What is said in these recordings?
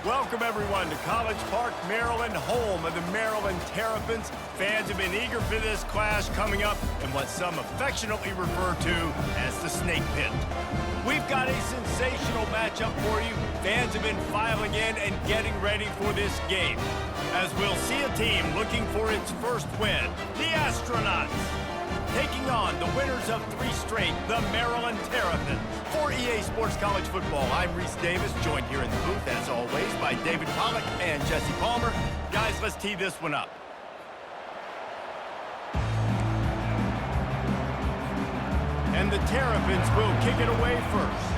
Welcome, everyone, to College Park, Maryland, home of the Maryland Terrapins. Fans have been eager for this clash coming up in what some affectionately refer to as the Snake Pit. We've got a sensational matchup for you. Fans have been filing in and getting ready for this game, as we'll see a team looking for its first win, the Astronauts, taking on the winners of 3 straight, the Maryland Terrapins. For EA Sports College Football, I'm Reese Davis, joined here in the booth, as always, by David Pollack and Jesse Palmer. Guys, let's tee this one up. And the Terrapins will kick it away first.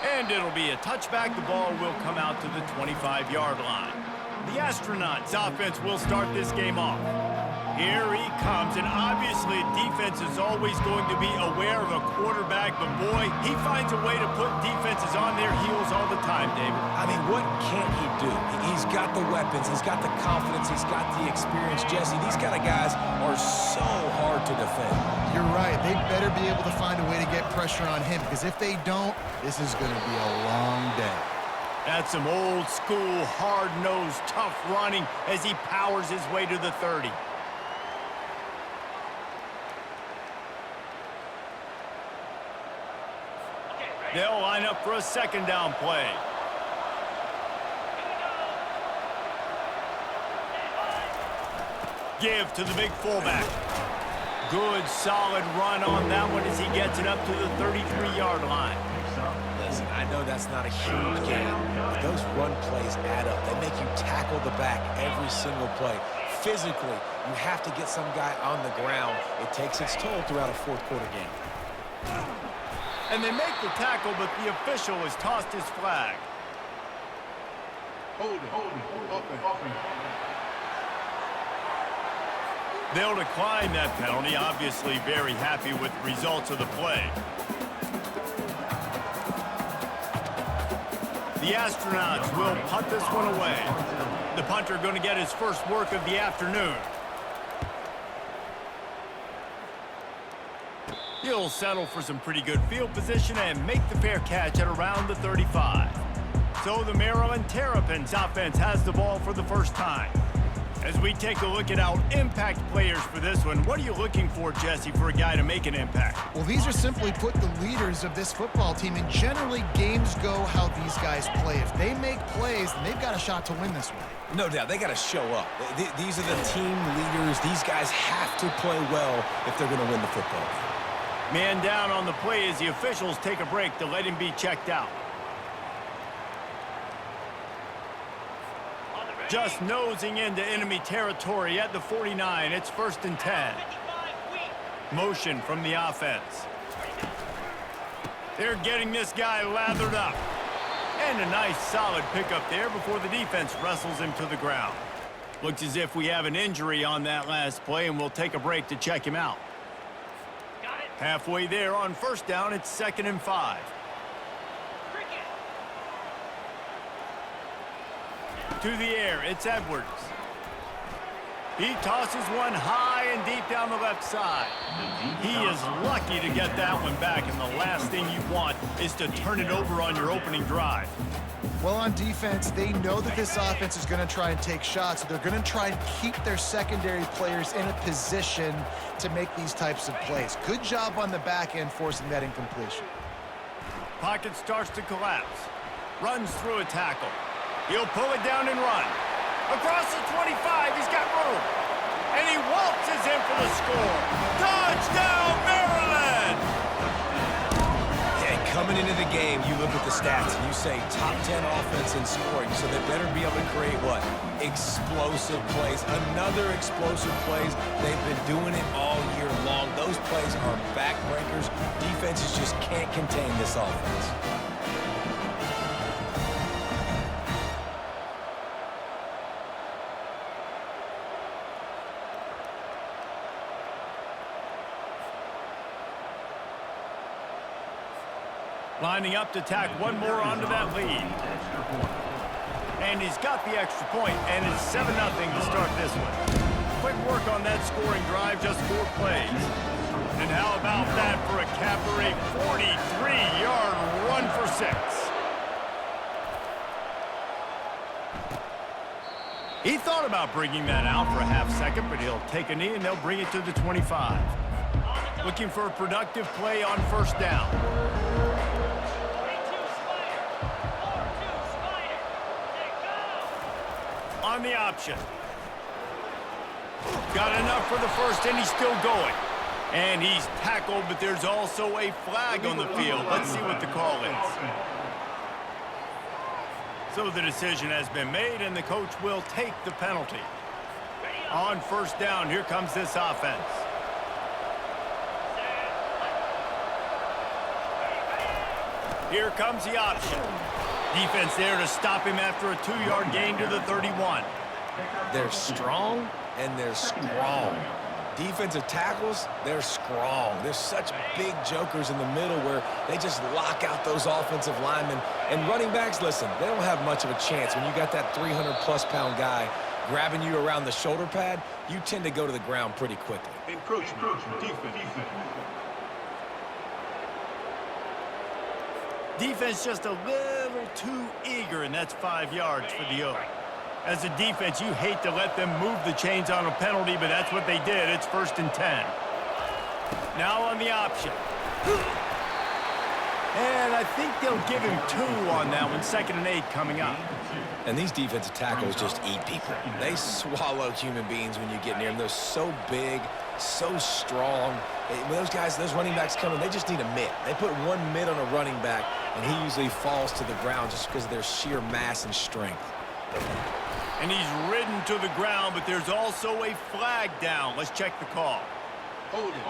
And it'll be a touchback. The ball will come out to the 25-yard line. The Astronauts offense will start this game off. Here he comes, and obviously defense is always going to be aware of a quarterback, but boy, he finds a way to put defenses on their heels all the time, David. I mean, what can't he do? He's got the weapons, he's got the confidence, he's got the experience. Jesse, these kind of guys are so hard to defend. You're right. They better be able to find a way to get pressure on him, because if they don't, this is going to be a long day. That's some old-school, hard-nosed, tough running as he powers his way to the 30. They'll line up for a second down play. Give to the big fullback. Good, solid run on that one as he gets it up to the 33-yard line. Listen, I know that's not a huge gain, but those run plays add up. They make you tackle the back every single play. Physically, you have to get some guy on the ground. It takes its toll throughout a fourth-quarter game. And they make the tackle, but the official has tossed his flag. Hold it. They'll decline that penalty, obviously very happy with the results of the play. The Astronauts will punt this one away. The punter going to get his first work of the afternoon. He'll settle for some pretty good field position and make the fair catch at around the 35. So the Maryland Terrapins offense has the ball for the first time. As we take a look at our impact players for this one, what are you looking for, Jesse, for a guy to make an impact? Well, these are simply put the leaders of this football team, and generally games go how these guys play. If they make plays, then they've got a shot to win this one. No doubt, they got to show up. These are the team leaders. These guys have to play well if they're going to win the football game. Man down on the play as the officials take a break to let him be checked out. Just nosing into enemy territory at the 49. It's 1st and 10. Motion from the offense. They're getting this guy lathered up. And a nice solid pickup there before the defense wrestles him to the ground. Looks as if we have an injury on that last play, and we'll take a break to check him out. Halfway there on 1st down, it's 2nd and 5. To the air, it's Edwards. He tosses one high and deep down the left side. He is lucky to get that one back, and the last thing you want is to turn it over on your opening drive. Well, on defense, they know that this offense is going to try and take shots. So they're going to try and keep their secondary players in a position to make these types of plays. Good job on the back end forcing that incompletion. Pocket starts to collapse. Runs through a tackle. He'll pull it down and run. Across the 25, he's got room. And he waltzes in for the score. Touchdown, Maryland! Yeah, coming into the game, you look at the stats and you say top 10 offense in scoring, so they better be able to create what? Explosive plays. Another explosive plays. They've been doing it all year long. Those plays are backbreakers. Defenses just can't contain this offense. Lining up to tack one more onto that lead. And he's got the extra point, and it's 7-0 to start this one. quick work on that scoring drive, just 4 plays. And how about that for a capper, a 43-yard run for 6. He thought about bringing that out for a half second, but he'll take a knee and they'll bring it to the 25. Looking for a productive play on first down. On the option. Got enough for the first, and he's still going. And he's tackled, but there's also a flag on the field. Let's see what the call is. So the decision has been made, and the coach will take the penalty. On first down, here comes this offense. Here comes the option. Defense there to stop him after a 2-yard gain to the 31. They're strong and they're strong. Defensive tackles, they're strong. There's such big jokers in the middle where they just lock out those offensive linemen. And running backs, listen, they don't have much of a chance. When you got that 300-plus-pound guy grabbing you around the shoulder pad, you tend to go to the ground pretty quickly. Encroachment, defense. Defense just a little too eager, and that's 5 yards for the O. As a defense, you hate to let them move the chains on a penalty, but that's what they did. It's 1st and 10. Now on the option. And I think they'll give him 2 on that one. 2nd and 8 coming up. And these defensive tackles just eat people. They swallow human beings when you get near them. They're so big, so strong. When those guys, those running backs come in, they just need a mitt. They put 1 mitt on a running back, and he usually falls to the ground just because of their sheer mass and strength. And he's ridden to the ground, but there's also a flag down. Let's check the call. Hold it.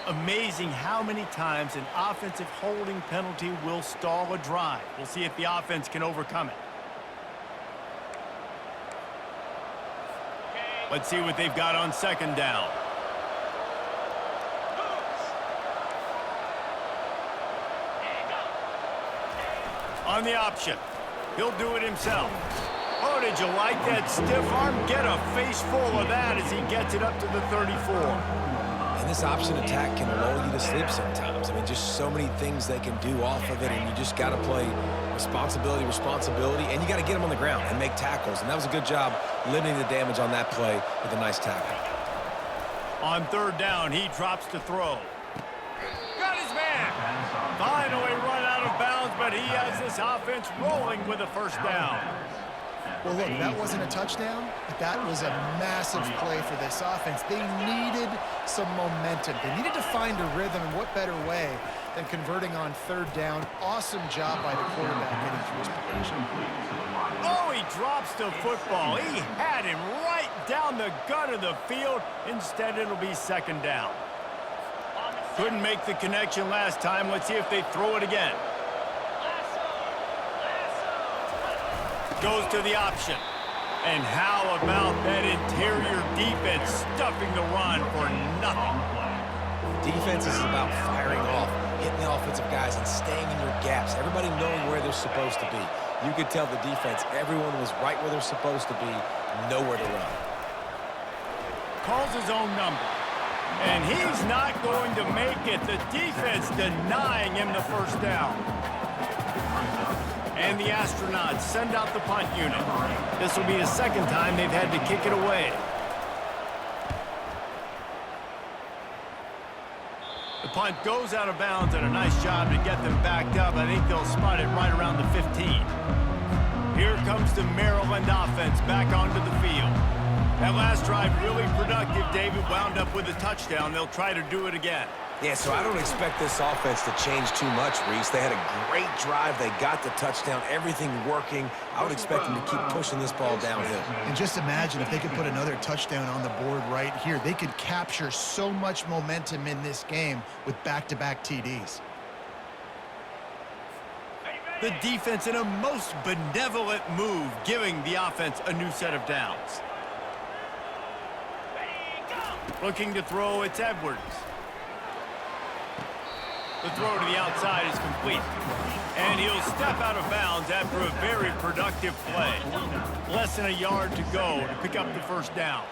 Amazing how many times an offensive holding penalty will stall a drive. We'll see if the offense can overcome it. Let's see what they've got on 2nd down. On the option. He'll do it himself. Oh, did you like that stiff arm? Get a face full of that as he gets it up to the 34. And this option attack can lull you to sleep sometimes. I mean, just so many things they can do off of it, and you just got to play responsibility, and you got to get them on the ground and make tackles. And that was a good job limiting the damage on that play with a nice tackle. On 3rd down, he drops to throw. Got his man. Finally run out of bounds, but he has this offense rolling with a 1st down. Well, look, that wasn't a touchdown, but that was a massive play for this offense. They needed some momentum. They needed to find a rhythm, and what better way than converting on 3rd down. Awesome job by the quarterback getting through his progression. Oh, he drops the football. He had him right down the gut of the field. Instead, it'll be 2nd down. Couldn't make the connection last time. Let's see if they throw it again. Goes to the option. And how about that interior defense stuffing the run for nothing? Defense is about firing off, hitting the offensive guys, and staying in your gaps. Everybody knowing where they're supposed to be. You could tell the defense, everyone was right where they're supposed to be, nowhere to run. Calls his own number. And he's not going to make it. The defense denying him the 1st down. And the Astronauts send out the punt unit. This will be the 2nd time they've had to kick it away. The punt goes out of bounds, and a nice job to get them backed up. I think they'll spot it right around the 15. Here comes the Maryland offense back onto the field. That last drive really productive. David wound up with a touchdown. They'll try to do it again. Yeah, so I don't expect this offense to change too much, Reese. They had a great drive. They got the touchdown, everything working. I would expect them to keep pushing this ball downhill. And just imagine if they could put another touchdown on the board right here. They could capture so much momentum in this game with back-to-back TDs. The defense in a most benevolent move, giving the offense a new set of downs. Looking to throw, it's Edwards. The throw to the outside is complete. And he'll step out of bounds after a very productive play. Less than a yard to go to pick up the first down.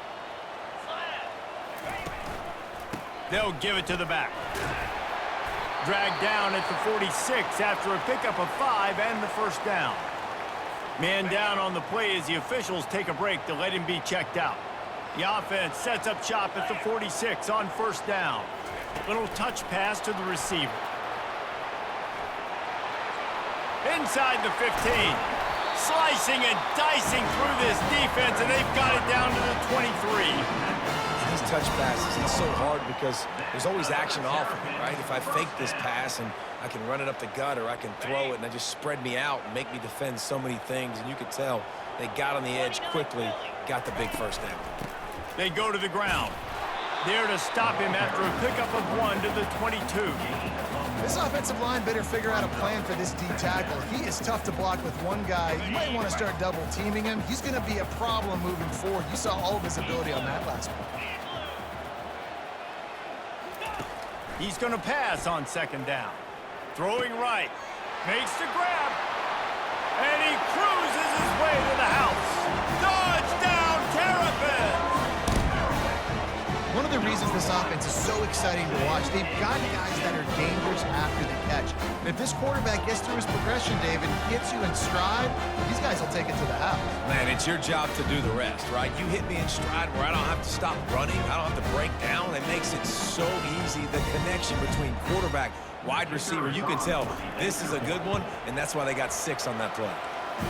They'll give it to the back. Dragged down at the 46 after a pickup of 5 and the first down. Man down on the play as the officials take a break to let him be checked out. The offense sets up shop at the 46 on first down. Little touch pass to the receiver. Inside the 15. Slicing and dicing through this defense, and they've got it down to the 23. These touch passes, it's so hard because there's always action off of it, right? If I fake this pass and I can run it up the gut, or I can throw it and I just spread me out and make me defend so many things, and you could tell they got on the edge quickly, got the big first down. They go to the ground. There to stop him after a pickup of 1 to the 22. This offensive line better figure out a plan for this D tackle. He is tough to block with one guy. You might want to start double teaming him. He's going to be a problem moving forward. You saw all of his ability on that last one. He's going to pass on second down. Throwing right. Makes the grab. And he cruises his way to the house. Touchdown, Terrapins! One of the reasons this offense is so exciting to watch, they've got guys that are dangerous after the catch. And if this quarterback gets through his progression, David, hits you in stride, these guys will take it to the house. Man, it's your job to do the rest, right? You hit me in stride where I don't have to stop running. I don't have to break down. It makes it so easy. The connection between quarterback, wide receiver, you can tell this is a good one, and that's why they got 6 on that play.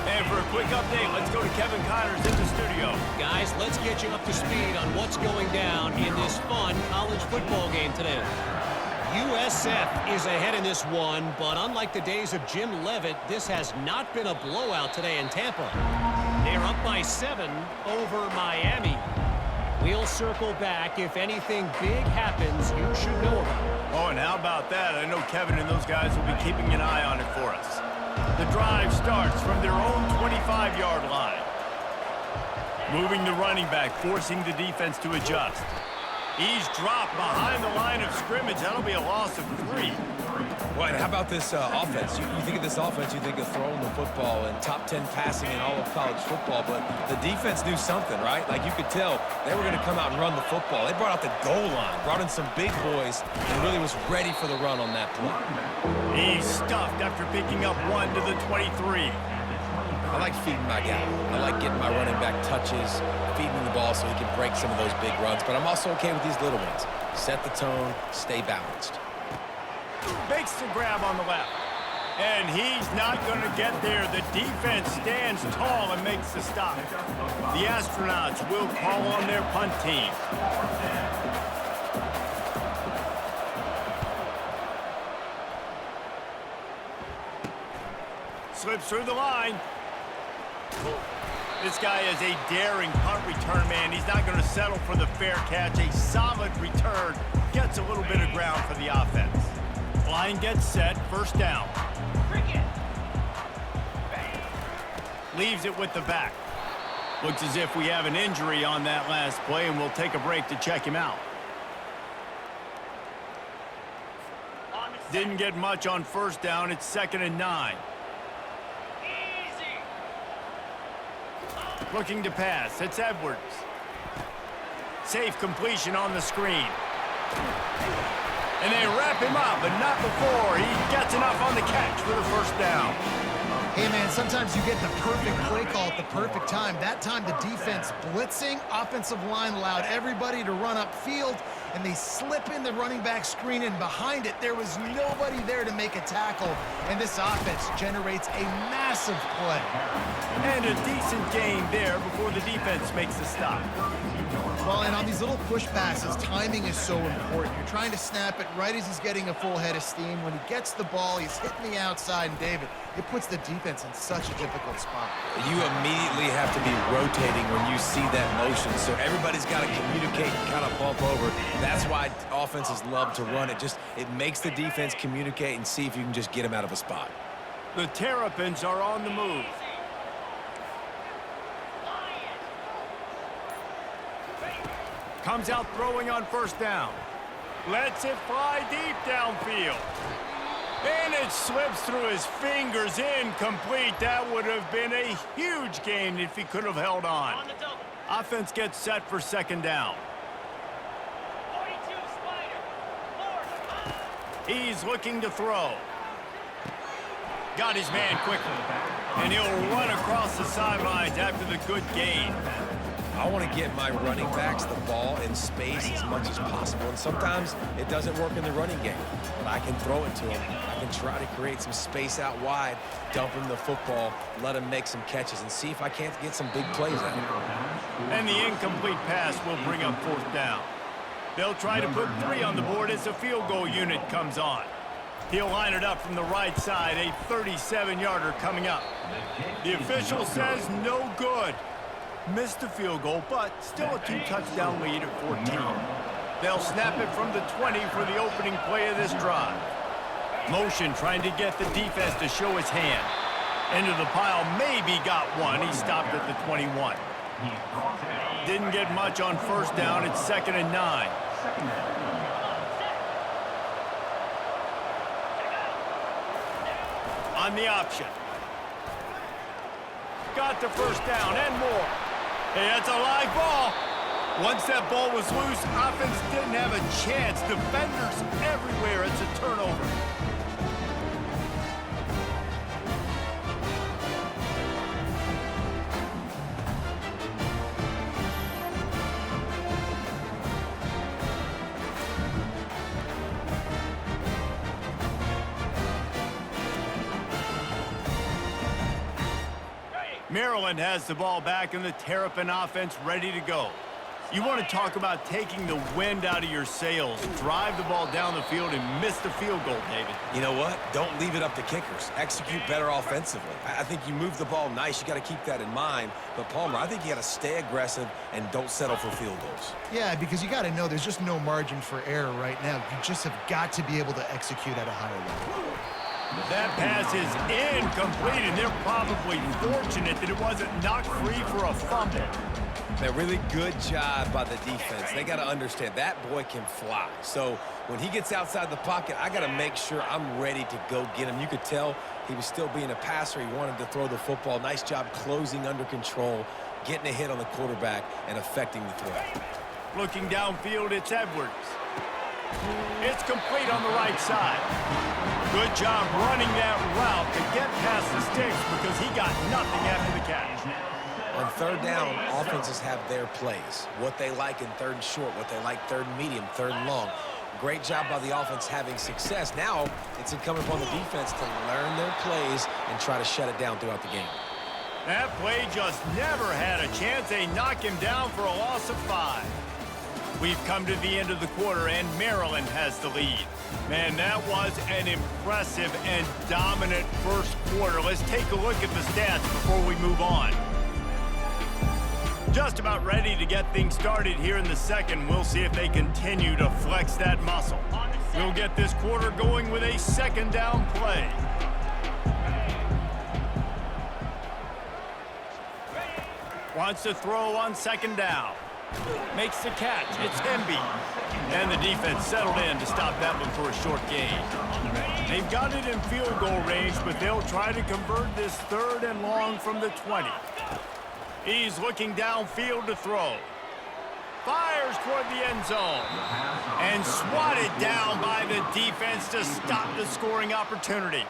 And for a quick update, let's go to Kevin Connors in the studio. Guys, let's get you up to speed on what's going down in this fun college football game today. USF is ahead in this one, but unlike the days of Jim Leavitt, this has not been a blowout today in Tampa. They're up by 7 over Miami. We'll circle back. If anything big happens, you should know about it. Oh, and how about that? I know Kevin and those guys will be keeping an eye on it for us. The drive starts from their own 25-yard line. Moving the running back, forcing the defense to adjust. He's dropped behind the line of scrimmage. That'll be a loss of 3. Well, and how about this offense? You think of this offense, you think of throwing the football and top 10 passing in all of college football, but the defense knew something, right? Like you could tell they were going to come out and run the football. They brought out the goal line, brought in some big boys, and really was ready for the run on that play. He's stuffed after picking up 1 to the 23. I like feeding my guy. I like getting my running back touches, feeding him the ball so he can break some of those big runs, but I'm also okay with these little ones. Set the tone, stay balanced. Makes the grab on the left. And he's not going to get there. The defense stands tall and makes the stop. The Astronauts will call on their punt team. Slips through the line. This guy is a daring punt return man. He's not going to settle for the fair catch. A solid return. Gets a little bit of ground for the offense. Line gets set, first down. Leaves it with the back. Looks as if we have an injury on that last play, and we'll take a break to check him out. Didn't get much on first down. It's 2nd and 9. Looking to pass. It's Edwards. Safe completion on the screen. And they wrap him up, but not before he gets enough on the catch for the first down. Hey, man, sometimes you get the perfect play call at the perfect time. That time, the defense blitzing, offensive line allowed everybody to run upfield, and they slip in the running back screen, and behind it, there was nobody there to make a tackle, and this offense generates a massive play. And a decent gain there before the defense makes the stop. Well, and on these little push passes, timing is so important. You're trying to snap it right as he's getting a full head of steam. When he gets the ball, he's hitting the outside, and David, it puts the defense in such a difficult spot. You immediately have to be rotating when you see that motion, so everybody's got to communicate and kind of bump over. That's why offenses love to run it. It makes the defense communicate and see if you can just get him out of a spot. The Terrapins are on the move. Comes out throwing on first down. Lets it fly deep downfield. And it slips through his fingers, incomplete. That would have been a huge gain if he could have held on. Offense gets set for second down. He's looking to throw. Got his man quickly. And he'll run across the sidelines after the good gain. I want to get my running backs the ball in space as much as possible. And sometimes it doesn't work in the running game. But I can throw it to him. I can try to create some space out wide, dump him the football, let him make some catches, and see if I can't get some big plays out of him. And the incomplete pass will bring up fourth down. They'll try to put 3 on the board as the field goal unit comes on. He'll line it up from the right side, a 37-yarder coming up. The official says no good. Missed the field goal, but still a 2-touchdown lead at 14. They'll snap it from the 20 for the opening play of this drive. Motion trying to get the defense to show his hand. Into the pile, maybe got one. He stopped at the 21. Didn't get much on first down. It's 2nd and 9. On the option. Got the first down and more. Hey, that's a live ball. Once that ball was loose, offense didn't have a chance. Defenders everywhere. It's a turnover. Maryland has the ball back and the Terrapin offense ready to go. You want to talk about taking the wind out of your sails. Drive the ball down the field and miss the field goal, David. You know what? Don't leave it up to kickers. Execute better offensively. I think you move the ball nice. You got to keep that in mind. But, Palmer, I think you got to stay aggressive and don't settle for field goals. Yeah, because you got to know there's just no margin for error right now. You just have got to be able to execute at a higher level. That pass is incomplete, and they're probably fortunate that it wasn't knocked free for a fumble. A really good job by the defense. They got to understand that boy can fly. So when he gets outside the pocket, I got to make sure I'm ready to go get him. You could tell he was still being a passer. He wanted to throw the football. Nice job closing under control, getting a hit on the quarterback, and affecting the throw. Looking downfield, it's Edwards. It's complete on the right side. Good job running that route to get past the sticks because he got nothing after the catch. On third down, offenses have their plays. What they like in third and short, what they like third and medium, third and long. Great job by the offense having success. Now it's incumbent upon the defense to learn their plays and try to shut it down throughout the game. That play just never had a chance. They knock him down for a loss of 5. We've come to the end of the quarter, and Maryland has the lead. Man, that was an impressive and dominant first quarter. Let's take a look at the stats before we move on. Just about ready to get things started here in the second. We'll see if they continue to flex that muscle. We'll get this quarter going with a second down play. Wants to throw on second down. Makes the catch. It's Hemby. And the defense settled in to stop that one for a short gain. They've got it in field goal range, but they'll try to convert this third and long from the 20. He's looking downfield to throw. Fires toward the end zone. And swatted down by the defense to stop the scoring opportunity.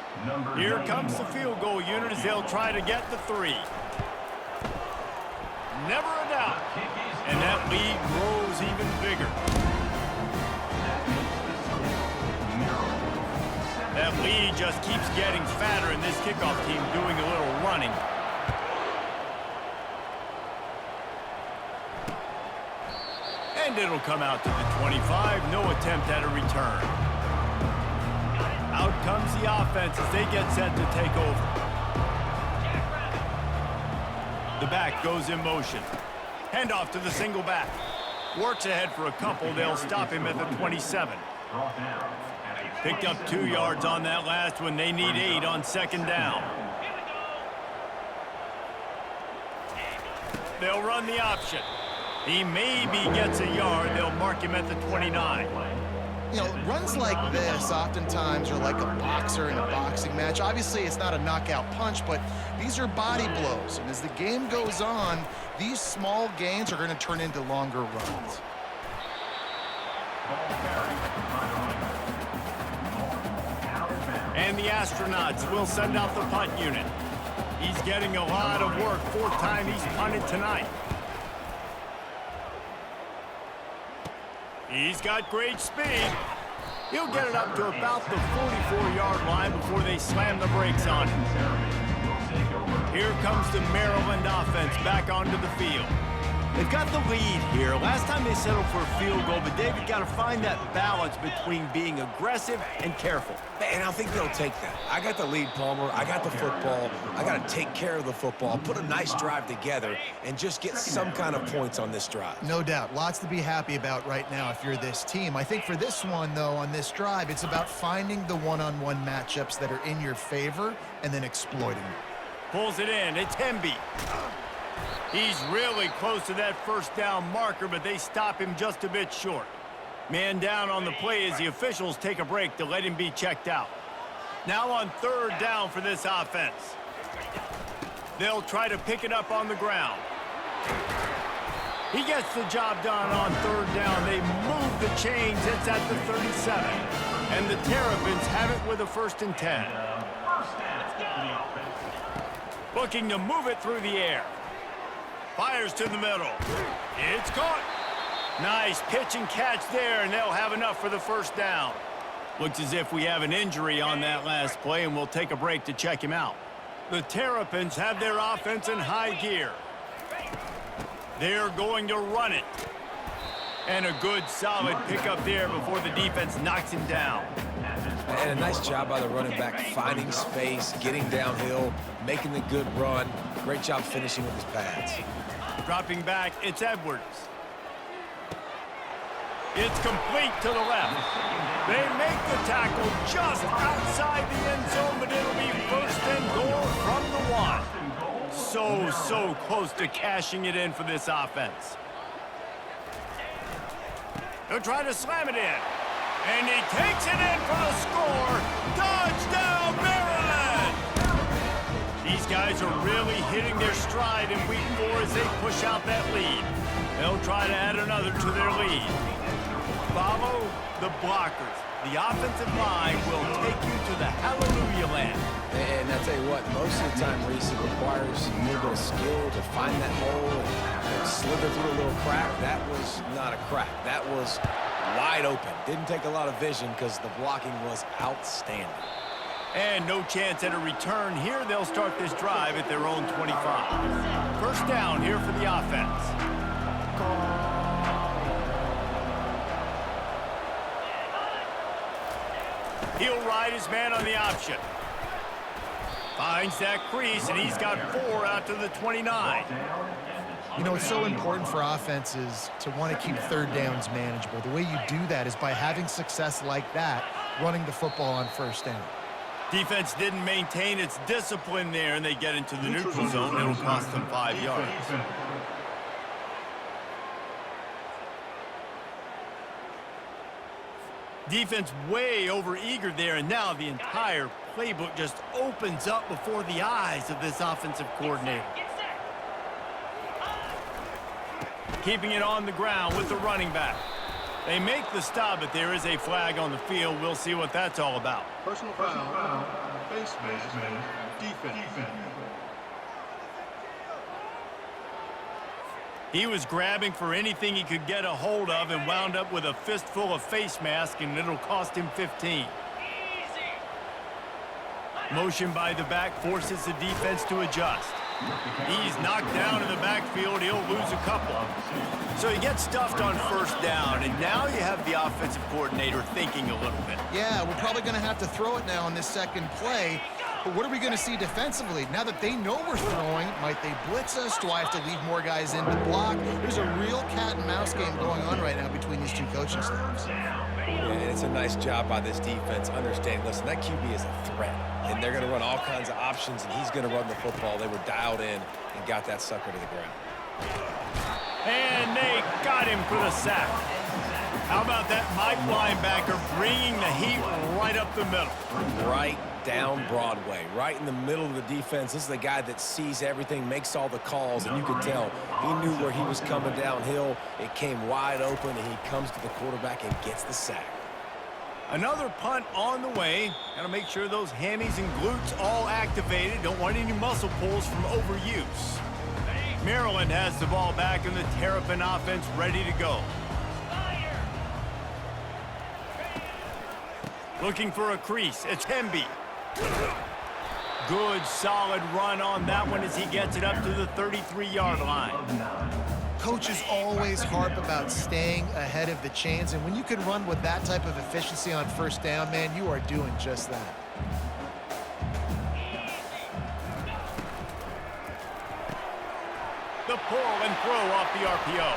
Here comes the field goal unit as they'll try to get the 3. Never a doubt. And that lead grows even bigger. That lead just keeps getting fatter, and this kickoff team doing a little running. And it'll come out to the 25. No attempt at a return. Out comes the offense as they get set to take over. The back goes in motion. Handoff to the single back. Works ahead for a couple. They'll stop him at the 27. Picked up 2 yards on that last one. They need 8 on second down. They'll run the option. He maybe gets a yard. They'll mark him at the 29. You know, runs like this oftentimes are like a boxer in a boxing match. Obviously, it's not a knockout punch, but these are body blows. And as the game goes on, these small gains are going to turn into longer runs. And the Astronauts will send out the punt unit. He's getting a lot of work. Fourth time he's punted tonight. He's got great speed. He'll get it up to about the 44-yard line before they slam the brakes on him. Here comes the Maryland offense back onto the field. They've got the lead here. Last time they settled for a field goal, but David got to find that balance between being aggressive and careful. And I think they'll take that. I got the lead, Palmer. I got the football. I got to take care of the football, put a nice drive together, and just get some kind of points on this drive. No doubt. Lots to be happy about right now if you're this team. I think for this one, though, on this drive, it's about finding the one-on-one matchups that are in your favor and then exploiting them. Pulls it in. It's Hemby. He's really close to that first down marker, but they stop him just a bit short. Man down on the play as the officials take a break to let him be checked out. Now on third down for this offense. They'll try to pick it up on the ground. He gets the job done on third down. They move the chains. It's at the 37. And the Terrapins have it with a 1st and 10. Looking to move it through the air. Fires to the middle. It's caught. Nice pitch and catch there, and they'll have enough for the 1st down. Looks as if we have an injury on that last play, and we'll take a break to check him out. The Terrapins have their offense in high gear. They're going to run it. And a good, solid pickup there before the defense knocks him down. And a nice job by the running back, finding space, getting downhill, making the good run. Great job finishing with his pads. Dropping back, it's Edwards. It's complete to the left. They make the tackle just outside the end zone, but it'll be 1st and goal from the 1. So close to cashing it in for this offense. They'll try to slam it in. And he takes it in for the score. Touchdown, Maryland! These guys are really hitting their stride in week 4 as they push out that lead. They'll try to add another to their lead. Follow the blockers. The offensive line will take you to the hallelujah land. And I tell you what, most of the time, Reese, it requires a little bit of skill to find that hole and slither through a little crack. That was not a crack. That was wide open. Didn't take a lot of vision because the blocking was outstanding. And no chance at a return here. They'll start this drive at their own 25. 1st down here for the offense. He'll ride his man on the option. Finds that crease, and he's got 4 out to the 29. You know, it's so important for offenses to want to keep 3rd downs manageable. The way you do that is by having success like that, running the football on 1st down. Defense didn't maintain its discipline there, and they get into the neutral zone. It'll cost them 5 yards. Defense way over-eager there, and now the entire playbook just opens up before the eyes of this offensive coordinator. Keeping it on the ground with the running back. They make the stop, but there is a flag on the field. We'll see what that's all about. Personal foul. Face mask. Defense. He was grabbing for anything he could get a hold of and wound up with a fistful of face mask, and it'll cost him 15. Motion by the back forces the defense to adjust. He's knocked down in the backfield. He'll lose a couple. So he gets stuffed on 1st down, and now you have the offensive coordinator thinking a little bit. Yeah, we're probably going to have to throw it now on this 2nd play. But what are we going to see defensively? Now that they know we're throwing, might they blitz us? Do I have to leave more guys in to block? There's a real cat and mouse game going on right now between these 2 coaching staffs. Yeah, and it's a nice job by this defense understanding, listen, that QB is a threat. And they're going to run all kinds of options, and he's going to run the football. They were dialed in and got that sucker to the ground. And they got him for the sack. How about that Mike linebacker bringing the heat right up the middle? Right down Broadway, right in the middle of the defense. This is the guy that sees everything, makes all the calls, and you can tell he knew where he was coming downhill. It came wide open, and he comes to the quarterback and gets the sack. Another punt on the way. Got to make sure those hammies and glutes all activated. Don't want any muscle pulls from overuse. Maryland has the ball back and the Terrapin offense ready to go. Looking for a crease. It's Hemby. Good, solid run on that one as he gets it up to the 33-yard line. Coaches always harp about staying ahead of the chains, and when you can run with that type of efficiency on first down, man, you are doing just that. The pull and throw off the RPO.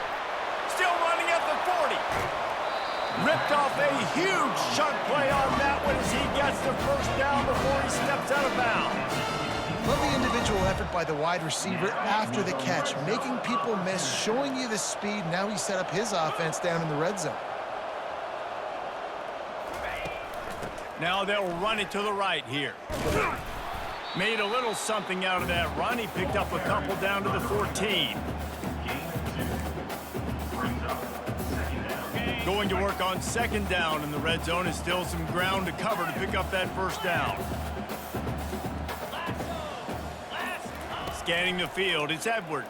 Still running at the 40. Ripped off a huge chunk play on that one as he gets the first down before he steps out of bounds. Love the individual effort by the wide receiver after the catch, making people miss, showing you the speed. Now he set up his offense down in the red zone. Now they'll run it to the right here. Made a little something out of that run. He picked up a couple down to the 14. Going to work on second down in the red zone. Is still some ground to cover to pick up that first down. Scanning the field, it's Edwards.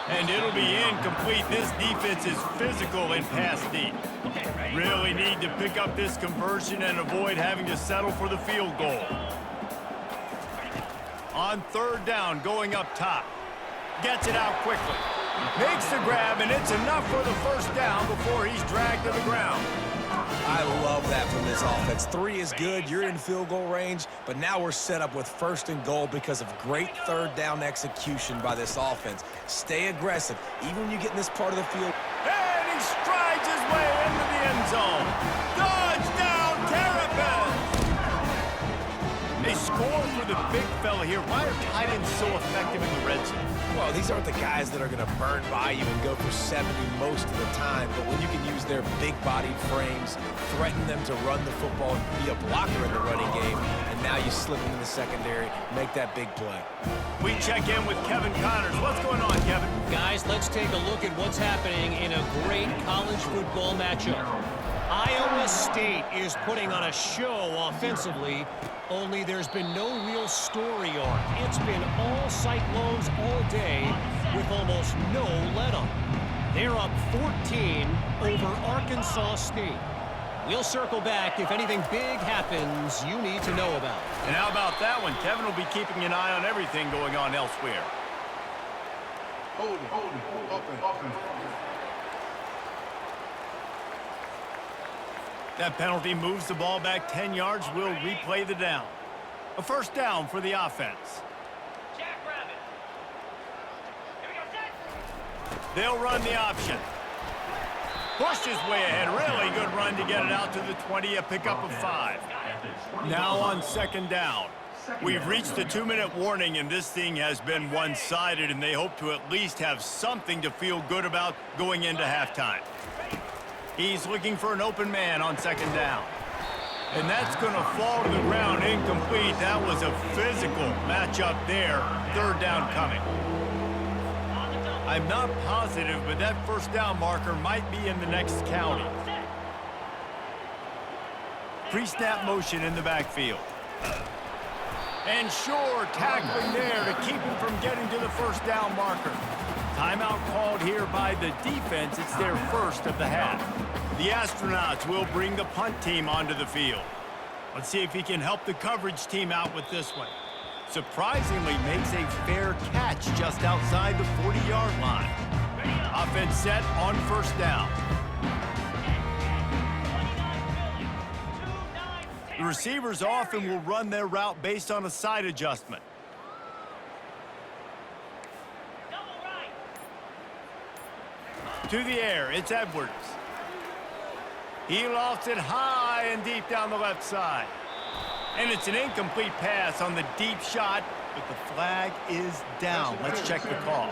And it'll be incomplete. This defense is physical in pass deep. Really need to pick up this conversion and avoid having to settle for the field goal. On third down, going up top. Gets it out quickly. Makes the grab, and it's enough for the first down before he's dragged to the ground. I love that from this offense. 3 is good. You're in field goal range, but now we're set up with first and goal because of great third down execution by this offense. Stay aggressive, even when you get in this part of the field. And he strides his way into the end zone. Touchdown, Terrapins! They score for the big fella here. Why are tight ends so effective in the red zone? Well, these aren't the guys that are going to burn by you and go for 70 most of the time, but when you can use their big-bodied frames, threaten them to run the football and be a blocker in the running game, and now you slip them in the secondary, make that big play. We check in with Kevin Connors. What's going on, Kevin? Guys, let's take a look at what's happening in a great college football matchup. Iowa State is putting on a show offensively, only there's been no real story arc. It's been all Cyclones all day with almost no let-up. They're up 14 over Arkansas State. We'll circle back if anything big happens you need to know about. And how about that one? Kevin will be keeping an eye on everything going on elsewhere. Holding. Offense. That penalty moves the ball back 10 yards. We'll replay the down. A first down for the offense. They'll run the option. Pushed his way ahead. Really good run to get it out to the 20, a pickup of 5. Now on second down. We've reached the 2-minute warning, and this thing has been one-sided, and they hope to at least have something to feel good about going into halftime. He's looking for an open man on second down. And that's going to fall to the ground incomplete. That was a physical matchup there. Third down coming. I'm not positive, but that first down marker might be in the next county. Pre-snap motion in the backfield. And sure, tackling there to keep him from getting to the first down marker. Timeout called here by the defense. It's their first of the half. The Astronauts will bring the punt team onto the field. Let's see if he can help the coverage team out with this one. Surprisingly makes a fair catch just outside the 40-yard line. Offense set on first down. The receivers often will run their route based on a side adjustment. To the air, it's Edwards. He lofts it high and deep down the left side. And it's an incomplete pass on the deep shot, but the flag is down. Let's check the call.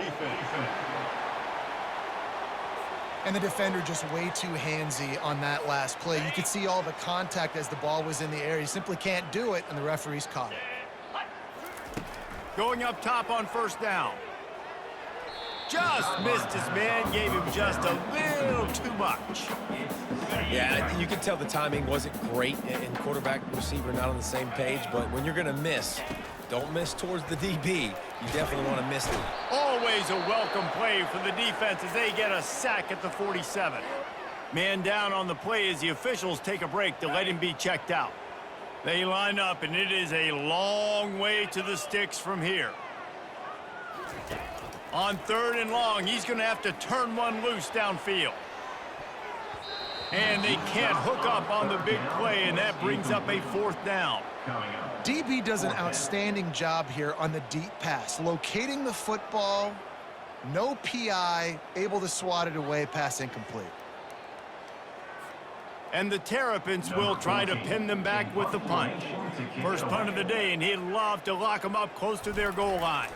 And the defender just way too handsy on that last play. You could see all the contact as the ball was in the air. He simply can't do it, and the referee's caught it. Going up top on first down. Just missed his man, gave him just a little too much. Yeah, you can tell the timing wasn't great, and quarterback and receiver not on the same page, but when you're going to miss, don't miss towards the DB. You definitely want to miss it. Always a welcome play for the defense as they get a sack at the 47. Man down on the play as the officials take a break to let him be checked out. They line up, and it is a long way to the sticks from here. On 3rd and long, he's going to have to turn one loose downfield. And they can't hook up on the big play, and that brings up a 4th down. DB does an outstanding job here on the deep pass, locating the football, no PI, able to swat it away, pass incomplete. And the Terrapins will try to pin them back with the punt. First punt of the day, and he'd love to lock them up close to their goal line.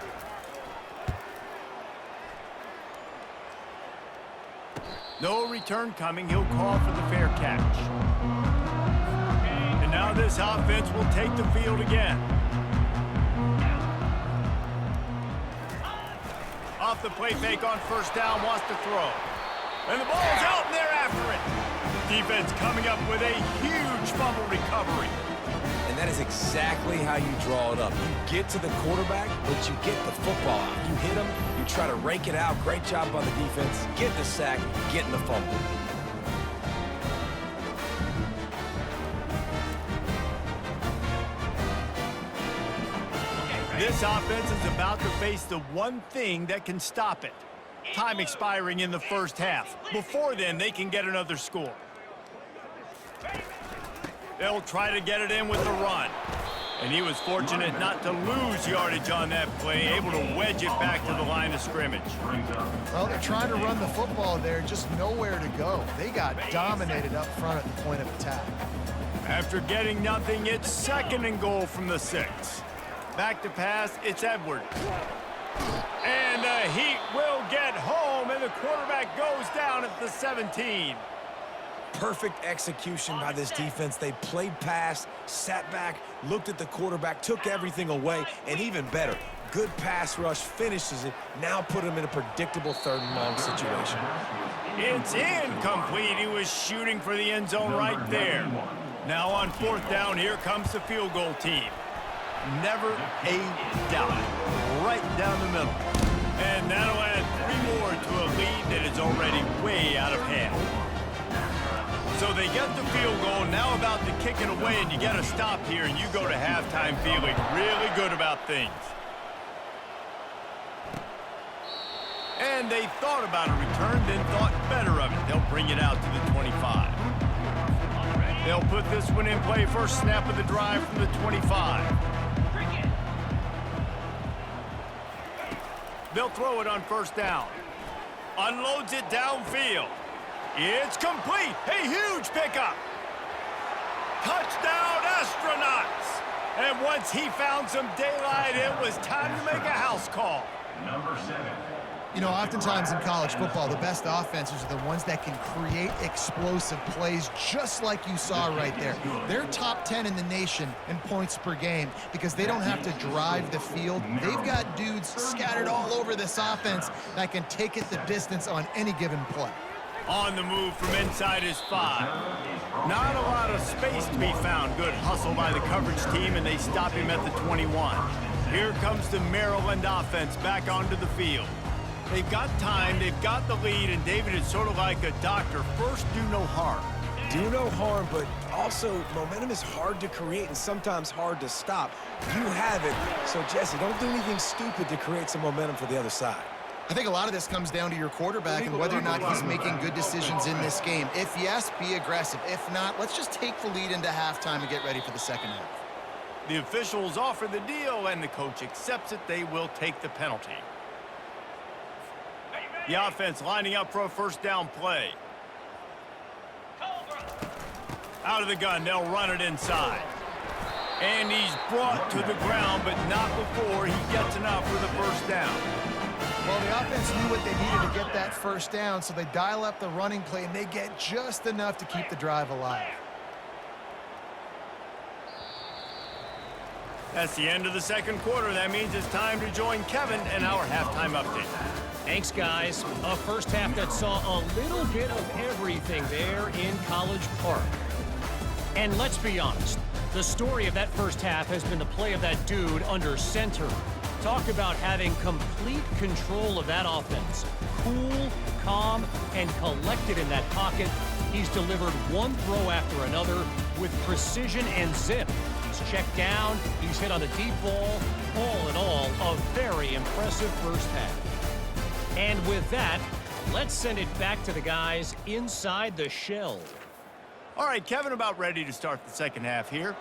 No return coming. He'll call for the fair catch. And now this offense will take the field again. Off the play fake on first down, wants to throw. And the ball's out, and they're after it. Defense coming up with a huge fumble recovery. And that is exactly how you draw it up. You get to the quarterback, but you get the football out. You hit him, you try to rake it out. Great job by the defense. Get the sack, getting the fumble. This offense is about to face the one thing that can stop it. Time expiring in the first half. Before then, they can get another score. They'll try to get it in with the run. And he was fortunate not to lose yardage on that play, able to wedge it back to the line of scrimmage. Well, they're trying to run the football there, just nowhere to go. They got dominated up front at the point of attack. After getting nothing, it's 2nd and goal from the 6. Back to pass, it's Edwards. And the Heat will get home, and the quarterback goes down at the 17. Perfect execution by this defense. They played pass, sat back, looked at the quarterback, took everything away, and even better, good pass rush, finishes it, now put him in a predictable 3rd and long situation. It's incomplete. He was shooting for the end zone right there. Now on 4th down, here comes the field goal team. Never a doubt. Right down the middle. And that'll add 3 more to a lead that is already way out of hand. So they get the field goal, now about to kick it away, and you get a stop here, and you go to halftime feeling really good about things. And they thought about a return, then thought better of it. They'll bring it out to the 25. They'll put this one in play, first snap of the drive from the 25. They'll throw it on first down. Unloads it downfield. It's complete. A huge pickup. Touchdown, Astronauts. And once he found some daylight, it was time to make a house call. Number 7. You know, oftentimes in college football, the best offenses are the ones that can create explosive plays, just like you saw right there. They're top 10 in the nation in points per game because they don't have to drive the field. They've got dudes scattered all over this offense that can take it the distance on any given play. On the move from inside his 5. Not a lot of space to be found. Good hustle by the coverage team, and they stop him at the 21. Here comes the Maryland offense back onto the field. They've got time, they've got the lead, and David is sort of like a doctor. First, do no harm. Do no harm, but also momentum is hard to create and sometimes hard to stop. You have it, so Jesse, don't do anything stupid to create some momentum for the other side. I think a lot of this comes down to your quarterback and whether or not he's making good decisions in this game. If yes, be aggressive. If not, let's just take the lead into halftime and get ready for the second half. The officials offer the deal, and the coach accepts it. They will take the penalty. The offense lining up for a first down play. Out of the gun, they'll run it inside. And he's brought to the ground, but not before he gets enough for the first down. Well, the offense knew what they needed to get that first down, so they dial up the running play, and they get just enough to keep the drive alive. That's the end of the second quarter. That means it's time to join Kevin and our halftime update. Thanks, guys. A first half that saw a little bit of everything there in College Park. And let's be honest, the story of that first half has been the play of that dude under center. Talk about having complete control of that offense. Cool, calm, and collected in that pocket. He's delivered one throw after another with precision and zip. He's checked down, he's hit on the deep ball. All in all, a very impressive first half. And with that, let's send it back to the guys inside the shell. All right, Kevin, about ready to start the second half here.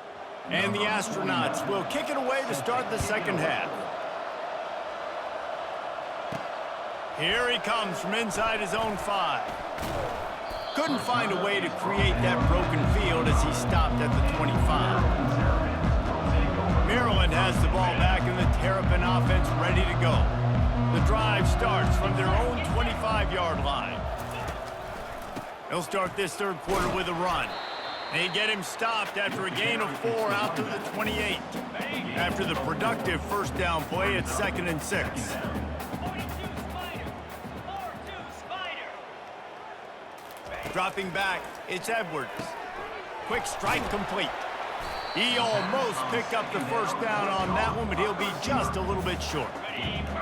And the Astronauts will kick it away to start the second half. Here he comes from inside his own 5. Couldn't find a way to create that broken field as he stopped at the 25. Maryland has the ball back and the Terrapin offense ready to go. The drive starts from their own 25-yard line. They'll start this third quarter with a run. They get him stopped after a gain of 4 out to the 28. After the productive first down play, it's 2nd and 6. Dropping back, it's Edwards. Quick strike complete. He almost picked up the first down on that one, but he'll be just a little bit short.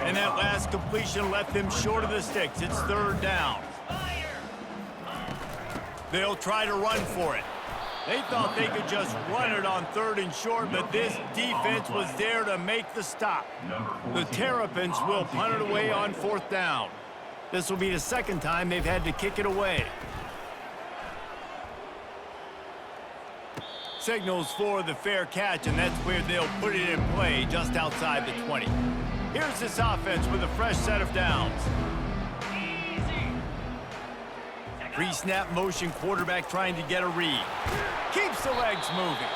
And that last completion left them short of the sticks. It's 3rd down. They'll try to run for it. They thought they could just run it on 3rd and short, but this defense was there to make the stop. The Terrapins will punt it away on 4th down. This will be the second time they've had to kick it away. Signals for the fair catch, and that's where they'll put it in play just outside the 20. Here's this offense with a fresh set of downs. Pre-snap motion, quarterback trying to get a read. Keeps the legs moving.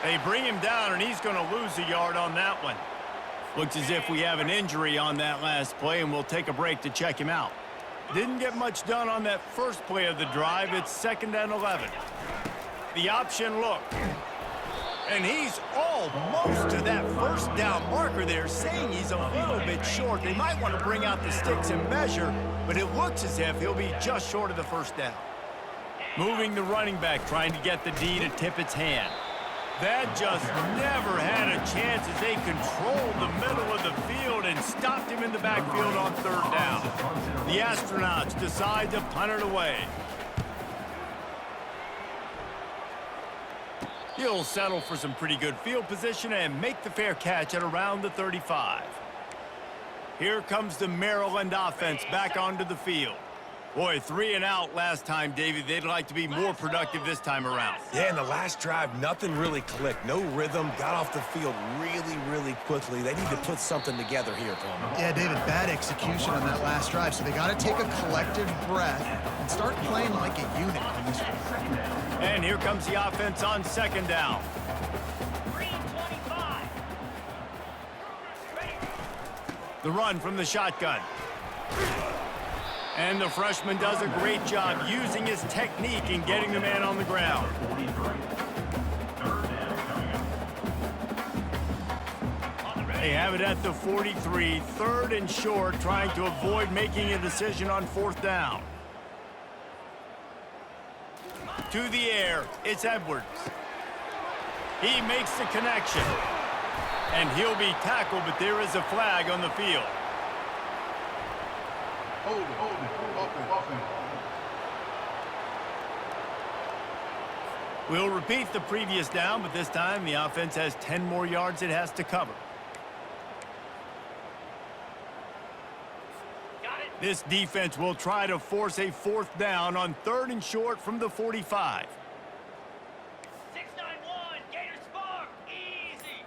They bring him down, and he's going to lose a yard on that one. Looks as if we have an injury on that last play, and we'll take a break to check him out. Didn't get much done on that first play of the drive. It's 2nd and 11. The option look. And he's almost to that first down marker there, saying he's a little bit short. They might want to bring out the sticks and measure, but it looks as if he'll be just short of the first down. Moving the running back, trying to get the D to tip its hand. That just never had a chance as they controlled the middle of the field and stopped him in the backfield on 3rd down. The Astronauts decide to punt it away. He'll settle for some pretty good field position and make the fair catch at around the 35. Here comes the Maryland offense back onto the field. Boy, 3 and out last time, David. They'd like to be more productive this time around. Yeah, in the last drive, nothing really clicked. No rhythm, got off the field really quickly. They need to put something together here, Coleman. Yeah, David, bad execution on that last drive, so they got to take a collective breath and start playing like a unit in this one. And here comes the offense on 2nd down. The run from the shotgun. And the freshman does a great job using his technique and getting the man on the ground. They have it at the 43, 3rd and short, trying to avoid making a decision on 4th down. To the air, it's Edwards. He makes the connection. And he'll be tackled, but there is a flag on the field. Hold it. Offense. We'll repeat the previous down, but this time the offense has 10 more yards it has to cover. This defense will try to force a 4th down on 3rd and short from the 45. 691, Gator Spark, easy.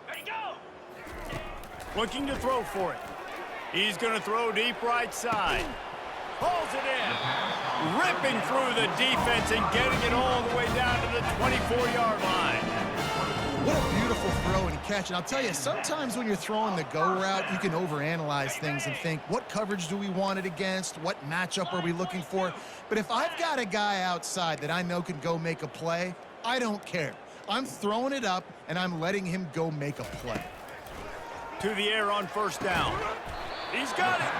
Ready, go. Looking to throw for it. He's going to throw deep right side. Pulls it in. Ripping through the defense and getting it all the way down to the 24-yard line. What a beautiful throw, and he catch. And I'll tell you, sometimes when you're throwing the go route, you can overanalyze things and think, what coverage do we want it against? What matchup are we looking for? But if I've got a guy outside that I know can go make a play, I don't care. I'm throwing it up, and I'm letting him go make a play. To the air on first down. He's got it.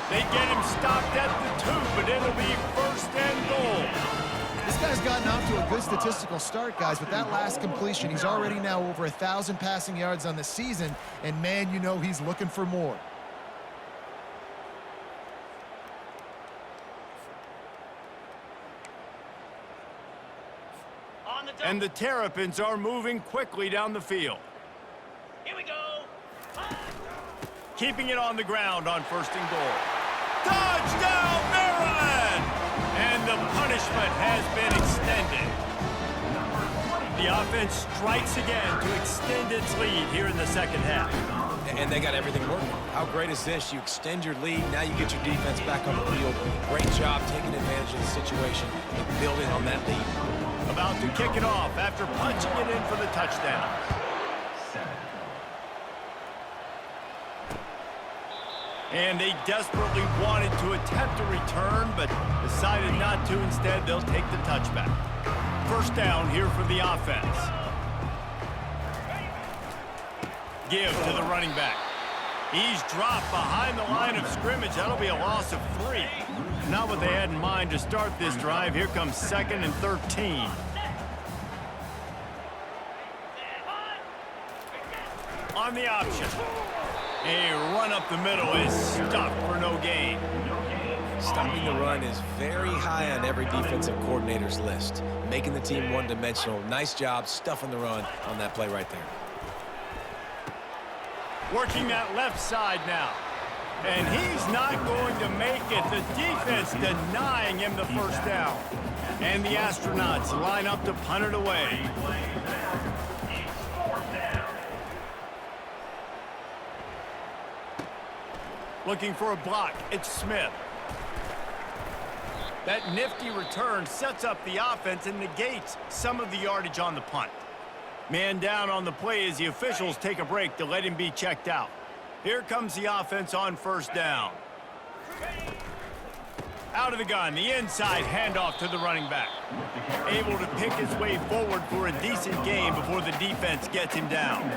They get him stopped at the 2, but it'll be first and goal. This guy's gotten off to a good statistical start, guys. With that last completion, he's already now over 1,000 passing yards on the season, and man, you know he's looking for more. And the Terrapins are moving quickly down the field. Here we go. Keeping it on the ground on first and goal. Touchdown, Maryland! And the punishment has been extended. The offense strikes again to extend its lead here in the second half. And they got everything working. How great is this? You extend your lead, now you get your defense back on the field. Great job taking advantage of the situation and building on that lead. About to kick it off after punching it in for the touchdown. And they desperately wanted to attempt a return, but decided not to. Instead, they'll take the touchback. First down here for the offense. Give to the running back. He's dropped behind the line of scrimmage. That'll be a loss of 3. Not what they had in mind to start this drive. Here comes 2nd and 13. On the option. A run up the middle is stuffed for no gain. Stopping the run is very high on every defensive coordinator's list. Making the team one-dimensional. Nice job stuffing the run on that play right there. Working that left side now. And he's not going to make it. The defense denying him the first down. And the Astronauts line up to punt it away. Looking for a block. It's Smith. That nifty return sets up the offense and negates some of the yardage on the punt. Man down on the play as the officials take a break to let him be checked out. Here comes the offense on first down. Out of the gun, the inside handoff to the running back. Able to pick his way forward for a decent gain before the defense gets him down.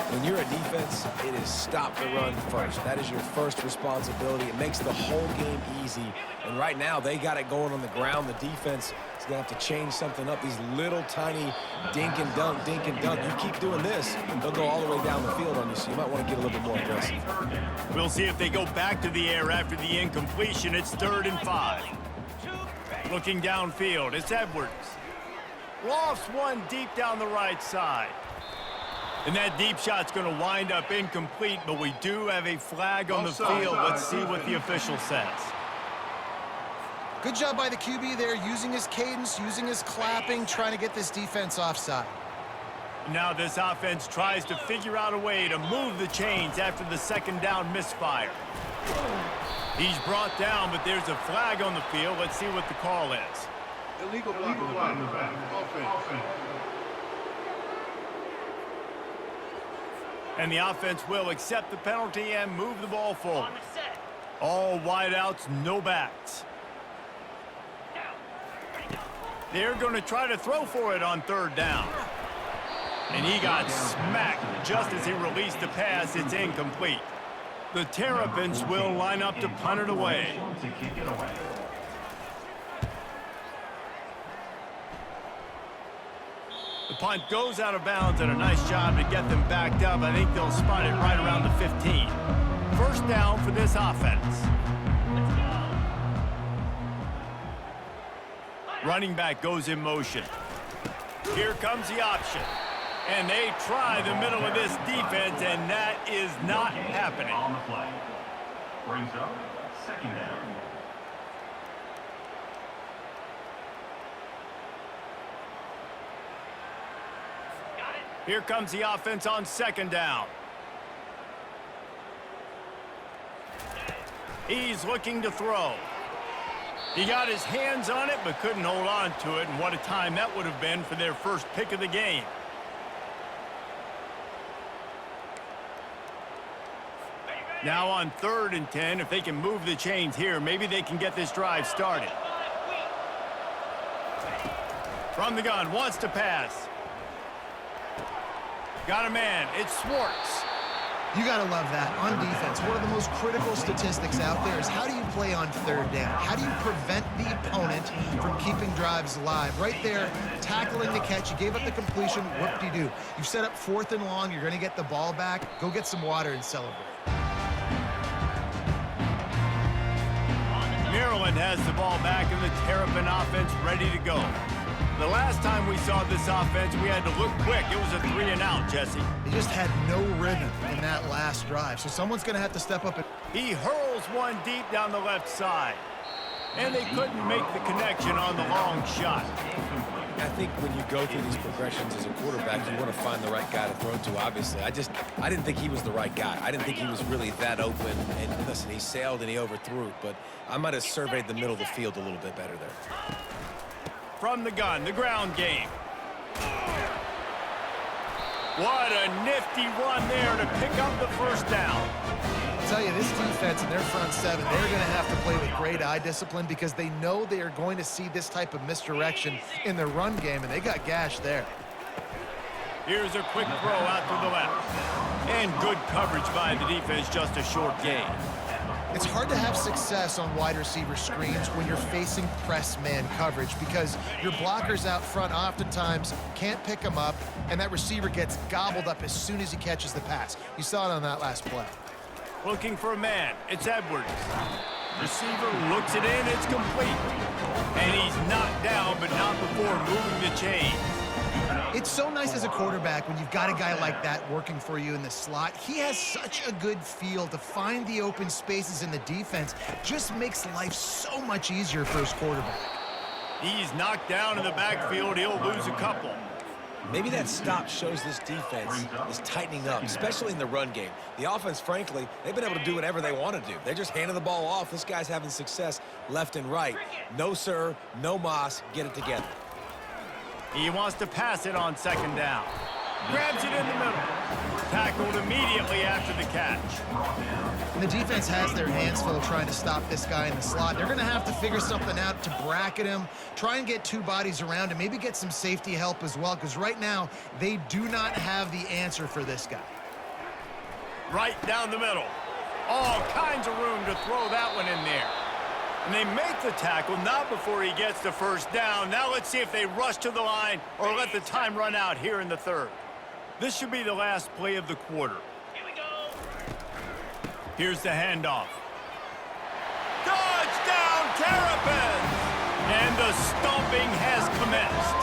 When you're a defense, it is stop the run first. That is your first responsibility. It makes the whole game easy. And right now, they got it going on the ground. The defense is going to have to change something up. These little tiny dink and dunk, dink and dunk. You keep doing this, they'll go all the way down the field on you, so you might want to get a little bit more aggressive. We'll see if they go back to the air after the incompletion. It's 3rd and 5. Looking downfield, it's Edwards. Lofts one deep down the right side. And that deep shot's going to wind up incomplete, but we do have a flag on the field. Let's see what the official says. Good job by the QB there, using his cadence, using his clapping, trying to get this defense offside. Now this offense tries to figure out a way to move the chains after the 2nd down misfire. He's brought down, but there's a flag on the field. Let's see what the call is. Illegal block in the back. Offense. And the offense will accept the penalty and move the ball forward. All wideouts, no backs. They're going to try to throw for it on 3rd down. And he got smacked just as he released the pass. It's incomplete. The Terrapins will line up to punt it away. The punt goes out of bounds, and a nice job to get them backed up. I think they'll spot it right around the 15. First down for this offense. Running back goes in motion. Here comes the option. And they try the middle of this defense, and that is not happening. On the play. Brings up 2nd down. Here comes the offense on 2nd down. He's looking to throw. He got his hands on it, but couldn't hold on to it, and what a time that would have been for their first pick of the game. Now on 3rd and 10, if they can move the chains here, maybe they can get this drive started. From the gun, wants to pass. Got a man, it's Schwartz. You got to love that. On defense, one of the most critical statistics out there is how do you play on 3rd down? How do you prevent the opponent from keeping drives alive? Right there, tackling the catch. You gave up the completion. What do? You set up 4th and long. You're going to get the ball back. Go get some water and celebrate. Maryland has the ball back and the Terrapin offense ready to go. The last time we saw this offense, we had to look quick. It was a 3-and-out, Jesse. They just had no rhythm in that last drive, so someone's going to have to step up. He hurls one deep down the left side. And they couldn't make the connection on the long shot. I think when you go through these progressions as a quarterback, you want to find the right guy to throw to, obviously. I didn't think he was the right guy. I didn't think he was really that open. And listen, he sailed and he overthrew it, but I might have surveyed the middle of the field a little bit better there. From the gun, the ground game. What a nifty run there to pick up the first down. I'll tell you, this defense in their front 7, they're going to have to play with great eye discipline because they know they are going to see this type of misdirection in their run game, and they got gashed there. Here's a quick throw out to the left. And good coverage by the defense, just a short gain. It's hard to have success on wide receiver screens when you're facing press man coverage because your blockers out front oftentimes can't pick them up, and that receiver gets gobbled up as soon as he catches the pass. You saw it on that last play. Looking for a man. It's Edwards. Receiver looks it in. It's complete. And he's knocked down, but not before moving the chain. It's so nice as a quarterback when you've got a guy like that working for you in the slot. He has such a good feel to find the open spaces in the defense. Just makes life so much easier for his quarterback. He's knocked down in the backfield. He'll lose a couple. Maybe that stop shows this defense is tightening up, especially in the run game. The offense, frankly, they've been able to do whatever they want to do. They're just handing the ball off. This guy's having success left and right. No, sir, no mas. Get it together. He wants to pass it on 2nd down. Grabs it in the middle. Tackled immediately after the catch. And the defense has their hands full trying to stop this guy in the slot. They're going to have to figure something out to bracket him, try and get 2 bodies around him, maybe get some safety help as well, because right now they do not have the answer for this guy. Right down the middle. All kinds of room to throw that one in there. And they make the tackle, not before he gets the 1st down. Now let's see if they rush to the line or let the time run out here in the 3rd. This should be the last play of the quarter. Here we go. Here's the handoff. Touchdown, Terrapins! And the stomping has commenced.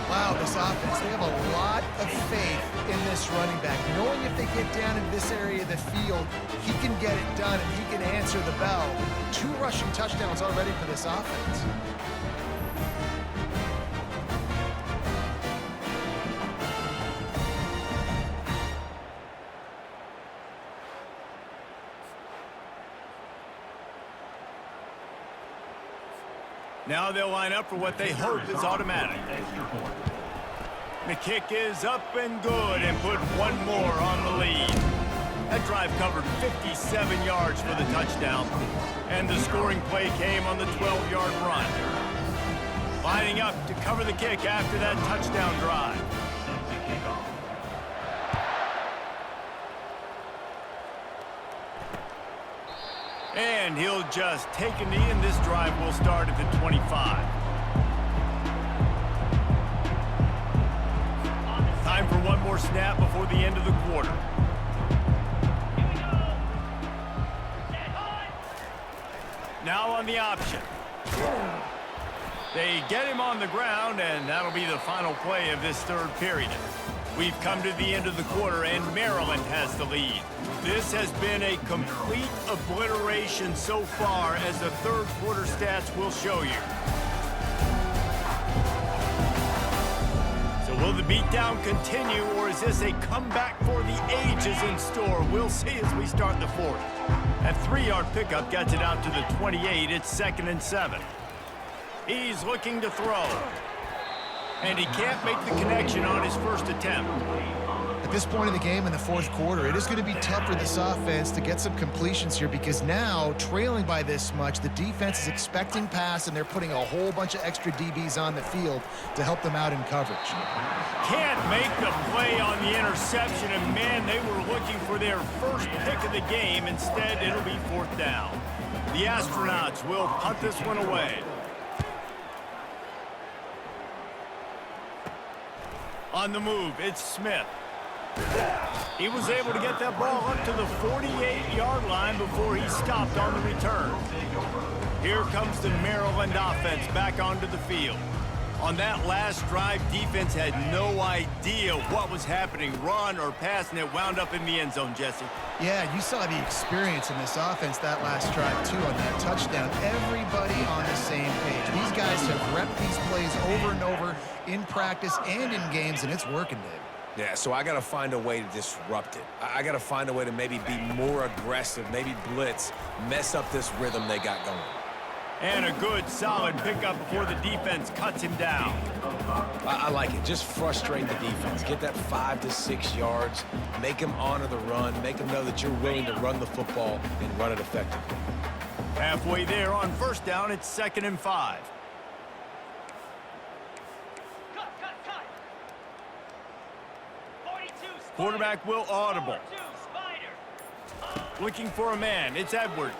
Wow, this offense, they have a lot of faith in this running back. Knowing if they get down in this area of the field, he can get it done and he can answer the bell. 2 rushing touchdowns already for this offense. Now they'll line up for what they hope is automatic. The kick is up and good and put one more on the lead. That drive covered 57 yards for the touchdown, and the scoring play came on the 12-yard run. Lining up to cover the kick after that touchdown drive. And he'll just take a knee, and this drive will start at the 25. Time for one more snap before the end of the quarter. Here we go. Set high. Now on the option. They get him on the ground, and that'll be the final play of this 3rd period. We've come to the end of the quarter, and Maryland has the lead. This has been a complete obliteration so far, as the 3rd quarter stats will show you. So will the beatdown continue, or is this a comeback for the ages in store? We'll see as we start the 4th. That 3-yard pickup gets it out to the 28. It's 2nd and 7. He's looking to throw. And he can't make the connection on his first attempt. A this point of the game in the fourth quarter, it is going to be tough for this offense to get some completions here because now, trailing by this much, the defense is expecting pass, and they're putting a whole bunch of extra DBs on the field to help them out in coverage. Can't make the play on the interception, and man, they were looking for their first pick of the game. Instead, it'll be fourth down. The Astronauts will punt this one away. On the move, it's Smith. He was able to get that ball up to the 48-yard line before he stopped on the return. Here comes the Maryland offense back onto the field. On that last drive, defense had no idea what was happening, run or pass, and it wound up in the end zone, Jesse. Yeah, you saw the experience in this offense that last drive, too, on that touchdown. Everybody on the same page. These guys have repped these plays over and over in practice and in games, and it's working, Dave. Yeah, so I got to find a way to disrupt it. I got to find a way to maybe be more aggressive, maybe blitz, mess up this rhythm they got going. And a good, solid pickup before the defense cuts him down. I like it. Just frustrate the defense. Get that 5 to 6 yards. Make them honor the run. Make them know that you're willing to run the football and run it effectively. Halfway there on first down, it's 2nd and 5. Cut. 42, Spider. Quarterback will audible. 42, Spider. Looking for a man. It's Edwards.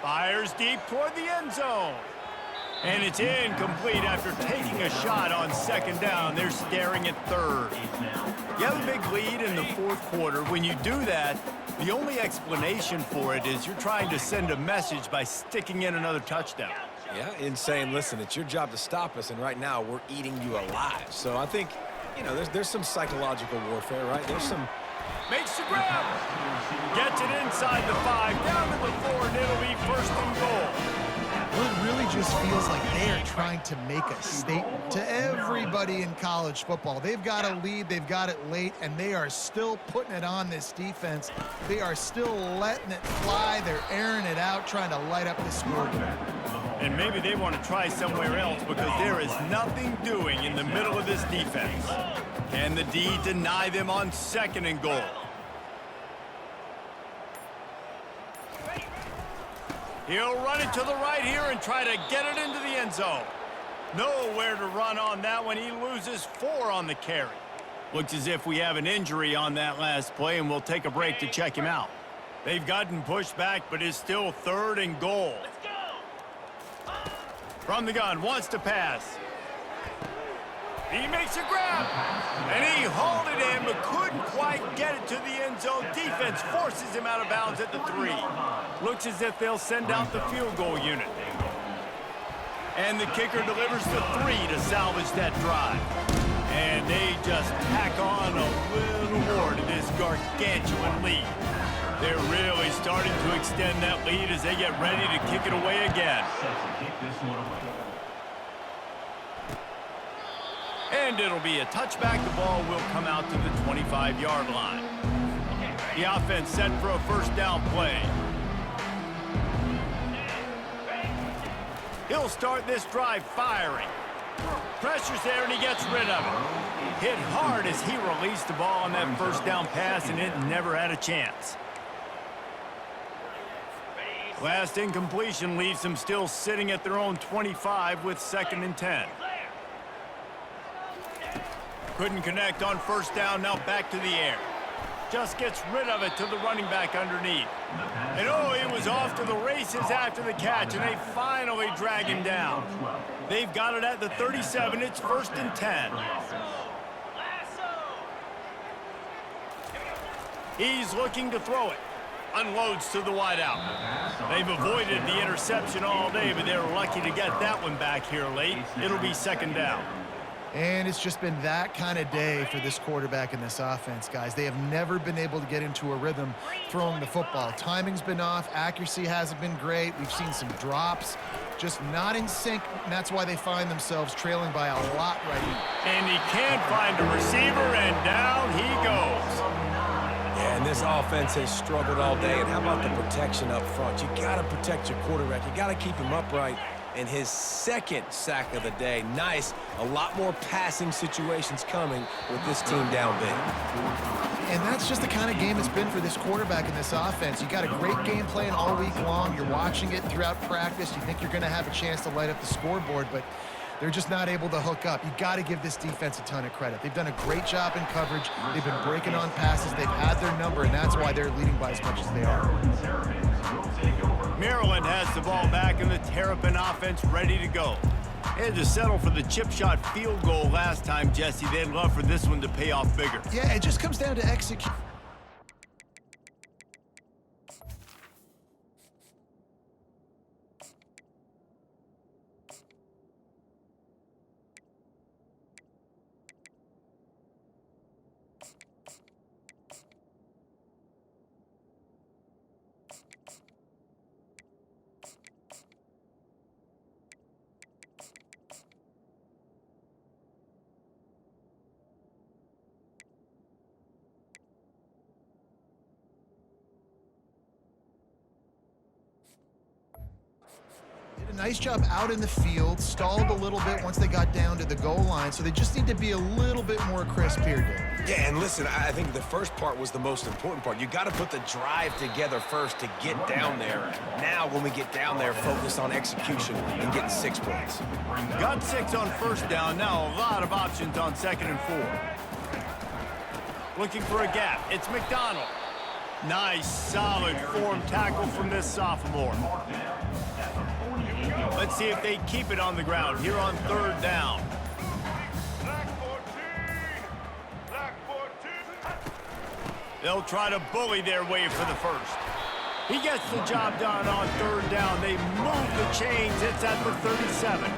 Fires deep toward the end zone. And it's incomplete after taking a shot on 2nd down. They're staring at 3rd. You have a big lead in the fourth quarter. When you do that, the only explanation for it is you're trying to send a message by sticking in another touchdown. Yeah, and saying, listen, it's your job to stop us, and right now we're eating you alive. So I think, you know, there's some psychological warfare, right? There's some... Makes the grab. Gets it inside the 5, down to the 4, and it'll be 1st and goal. Well, it really just feels like they are trying to make a statement to everybody in college football. They've got a lead, they've got it late, and they are still putting it on this defense. They are still letting it fly. They're airing it out, trying to light up the scoreboard. And maybe they want to try somewhere else because there is nothing doing in the middle of this defense. Can the D deny them on 2nd and goal? He'll run it to the right here and try to get it into the end zone. Nowhere to run on that one. He loses 4 on the carry. Looks as if we have an injury on that last play, and we'll take a break to check him out. They've gotten pushed back, but it's still 3rd and goal. From the gun, wants to pass. He makes a grab, and he hauled it in, but couldn't quite get it to the end zone. Defense forces him out of bounds at the 3. Looks as if they'll send out the field goal unit. And the kicker delivers the 3 to salvage that drive. And they just pack on a little more to this gargantuan lead. They're really starting to extend that lead as they get ready to kick it away again. And it'll be a touchback. The ball will come out to the 25-yard line. The offense set for a 1st down play. He'll start this drive firing. Pressure's there, and he gets rid of it. Hit hard as he released the ball on that 1st down pass, and it never had a chance. Last incompletion leaves them still sitting at their own 25 with 2nd and 10. Couldn't connect on 1st down, now back to the air. Just gets rid of it to the running back underneath. And oh, he was off to the races after the catch, and they finally drag him down. They've got it at the 37. It's 1st and 10. He's looking to throw it. Unloads to the wideout. They've avoided the interception all day, but they're lucky to get that one back here late. It'll be 2nd down. And it's just been that kind of day for this quarterback and this offense, guys. They have never been able to get into a rhythm throwing the football. Timing's been off. Accuracy hasn't been great. We've seen some drops. Just not in sync, and that's why they find themselves trailing by a lot right now. And he can't find a receiver, and down he goes. Yeah, and this offense has struggled all day. And how about the protection up front? You got to protect your quarterback. You got to keep him upright. and his second sack of the day. Nice. A lot more passing situations coming with this team down big. And that's just the kind of game it's been for this quarterback in this offense. You got a great game plan all week long. You're watching it throughout practice. You think you're going to have a chance to light up the scoreboard, but they're just not able to hook up. You got to give this defense a ton of credit. They've done a great job in coverage. They've been breaking on passes. They've had their number, and that's why they're leading by as much as they are. Maryland has the ball back, and the Terrapin offense ready to go. They had to settle for the chip shot field goal last time, Jesse. They'd love for this one to pay off bigger. Yeah, it just comes down to execution. Did a nice job out in the field, stalled a little bit once they got down to the goal line, so they just need to be a little bit more crisp here, Dave. Yeah, and listen, I think the first part was the most important part. You got to put the drive together first to get down there. Now, when we get down there, focus on execution and getting 6 points. Got 6 on first down. Now a lot of options on 2nd and 4. Looking for a gap. It's McDonald. Nice, solid form tackle from this sophomore. Let's see if they keep it on the ground here on 3rd down. Black 14. Black 14. They'll try to bully their way for the first. He gets the job done on 3rd down. They move the chains. It's at the 37.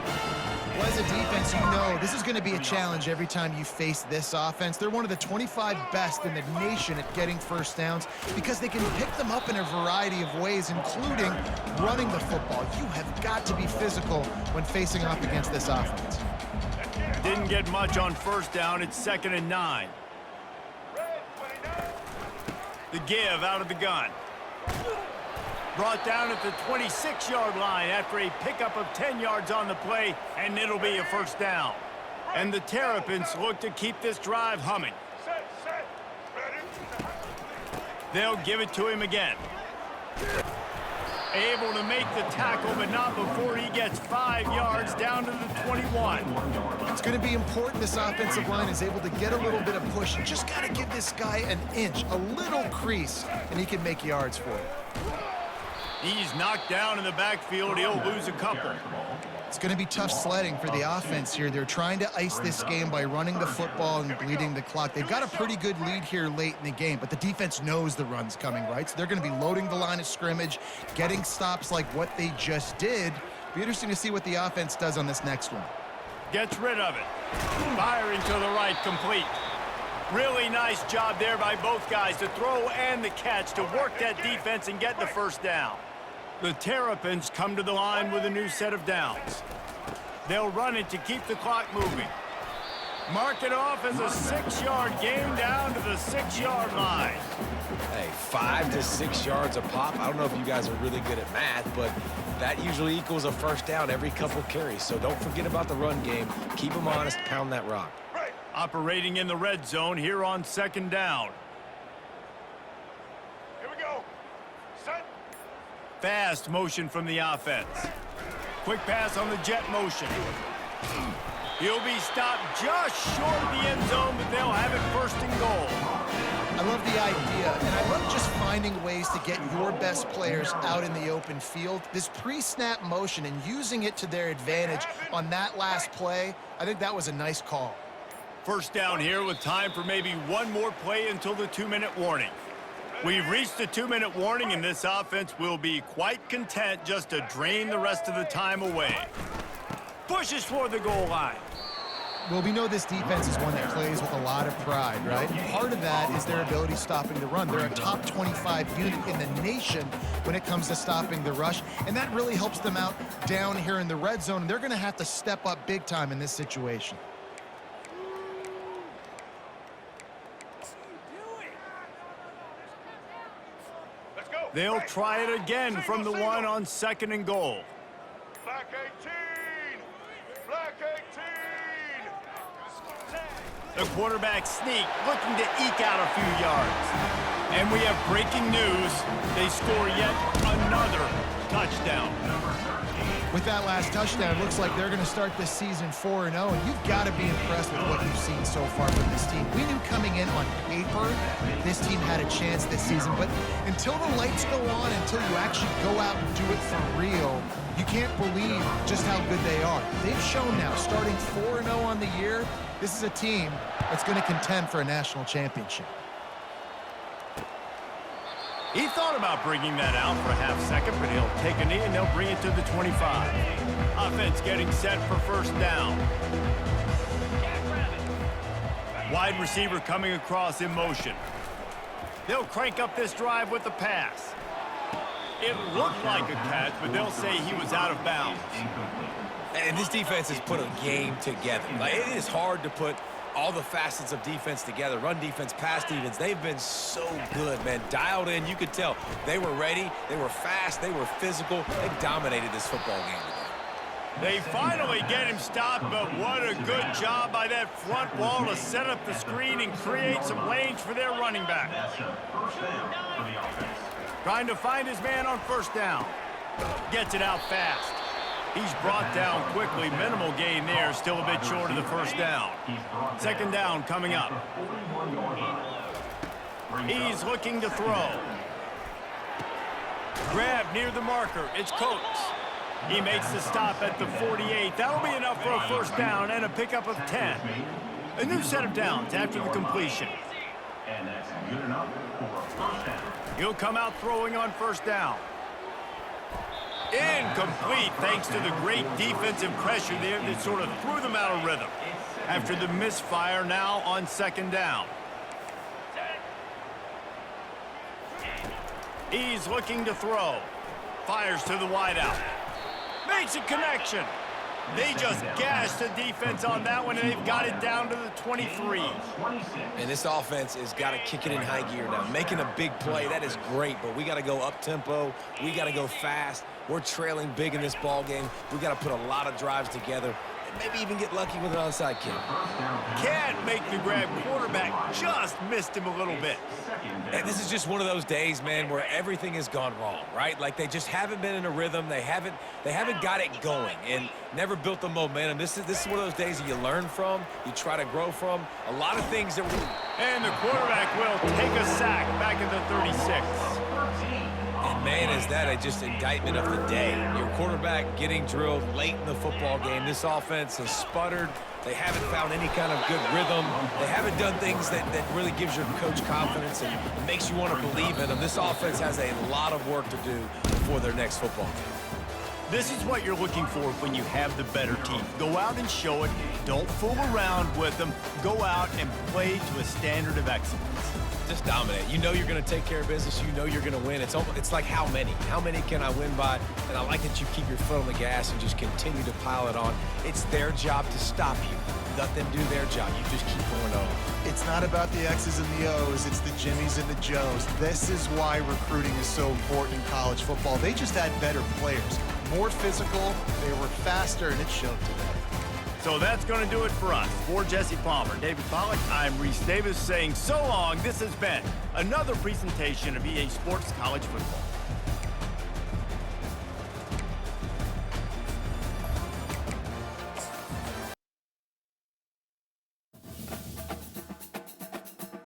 Well, as a defense, you know this is going to be a challenge every time you face this offense. They're one of the 25 best in the nation at getting first downs because they can pick them up in a variety of ways, including running the football. You have got to be physical when facing off against this offense. Didn't get much on 1st down. It's 2nd and 9. The give out of the gun. Brought down at the 26-yard line after a pickup of 10 yards on the play, and it'll be a 1st down. And the Terrapins look to keep this drive humming. Set. Ready. They'll give it to him again. Able to make the tackle, but not before he gets 5 yards down to the 21. It's going to be important this offensive line is able to get a little bit of push. You just got to give this guy an inch, a little crease, and he can make yards for it. He's knocked down in the backfield. He'll lose a couple. It's going to be tough sledding for the offense here. They're trying to ice this game by running the football and bleeding the clock. They've got a pretty good lead here late in the game, but the defense knows the run's coming, right? So they're going to be loading the line of scrimmage, getting stops like what they just did. Be interesting to see what the offense does on this next one. Gets rid of it. Firing to the right, complete. Really nice job there by both guys, the throw and the catch, to work that defense and get the 1st down. The Terrapins come to the line with a new set of downs. They'll run it to keep the clock moving. Mark it off as a 6-yard gain down to the 6-yard line. Hey, 5 to 6 yards a pop. I don't know if you guys are really good at math, but that usually equals a 1st down every couple carries. So don't forget about the run game. Keep them honest, pound that rock. Operating in the red zone here on 2nd down. Here we go. Set. Fast motion from the offense. Quick pass on the jet motion. He'll be stopped just short of the end zone, but they'll have it 1st and goal. I love the idea, and I love just finding ways to get your best players out in the open field. This pre-snap motion and using it to their advantage on that last play, I think that was a nice call. 1st down here with time for maybe one more play until the 2-minute warning. We've reached the 2-minute warning, and this offense will be quite content just to drain the rest of the time away. Pushes for the goal line. Well, we know this defense is one that plays with a lot of pride, right? Part of that is their ability stopping the run. They're a top 25 unit in the nation when it comes to stopping the rush, and that really helps them out down here in the red zone, and they're going to have to step up big time in this situation. They'll try it again from the one on 2nd and goal. Black 18! Black 18! The quarterback sneak, looking to eke out a few yards. And we have breaking news. They score yet another touchdown. With that last touchdown, it looks like they're going to start this season 4-0, and you've got to be impressed with what you've seen so far from this team. We knew coming in on paper this team had a chance this season, but until the lights go on, until you actually go out and do it for real, you can't believe just how good they are. They've shown now, starting 4-0 on the year, this is a team that's going to contend for a national championship. He thought about bringing that out for a half second, but he'll take a knee and they'll bring it to the 25. Offense getting set for first down. Wide receiver coming across in motion. They'll crank up this drive with the pass. It looked like a catch, but they'll say he was out of bounds. And this defense has put a game together. Like, it is hard to put all the facets of defense together. Run defense, pass defense. They've been so good, man. Dialed in. You could tell they were ready. They were fast. They were physical. They dominated this football game today. They finally get him stopped, but what a good job by that front wall to set up the screen and create some lanes for their running back. That's a first down for the offense. Trying to find his man on first down. Gets it out fast. He's brought down quickly. Minimal gain there. Still a bit short of the first down. Second down coming up. He's looking to throw. Grab near the marker. It's Coates. He makes the stop at the 48. That'll be enough for a first down and a pickup of 10. A new set of downs after the completion. And that's good enough for a first down. He'll come out throwing on first down. Incomplete, thanks to the great defensive pressure there that sort of threw them out of rhythm. After the misfire, now on second down. He's looking to throw. Fires to the wideout. Makes a connection. They just gashed the defense on that one, and they've got it down to the 23. And this offense has got to kick it in high gear now. Making a big play, that is great, but we got to go up-tempo. We got to go fast. We're trailing big in this ball game. We got to put a lot of drives together and maybe even get lucky with an onside kick. Can't make the grab. Quarterback just missed him a little bit. And this is just one of those days, man, where everything has gone wrong, right? Like they just haven't been in a rhythm. They haven't got it going and never built the momentum. This is one of those days that you learn from, you try to grow from. A lot of things that And the quarterback will take a sack back at the 36. And man, is that a just indictment of the day. Your quarterback getting drilled late in the football game. This offense has sputtered. They haven't found any kind of good rhythm. They haven't done things that really gives your coach confidence and makes you want to believe in them. This offense has a lot of work to do before their next football game. This is what you're looking for when you have the better team. Go out and show it. Don't fool around with them. Go out and play to a standard of excellence. Just dominate. You know you're going to take care of business. You know you're going to win. It's like how many? How many can I win by? And I like that you keep your foot on the gas and just continue to pile it on. It's their job to stop you. Let them do their job. You just keep going on. It's not about the X's and the O's. It's the Jimmies and the Joes. This is why recruiting is so important in college football. They just had better players, more physical, they were faster, and it showed today. So that's going to do it for us. For Jesse Palmer, David Pollack, I'm Reese Davis saying so long. This has been another presentation of EA Sports College Football.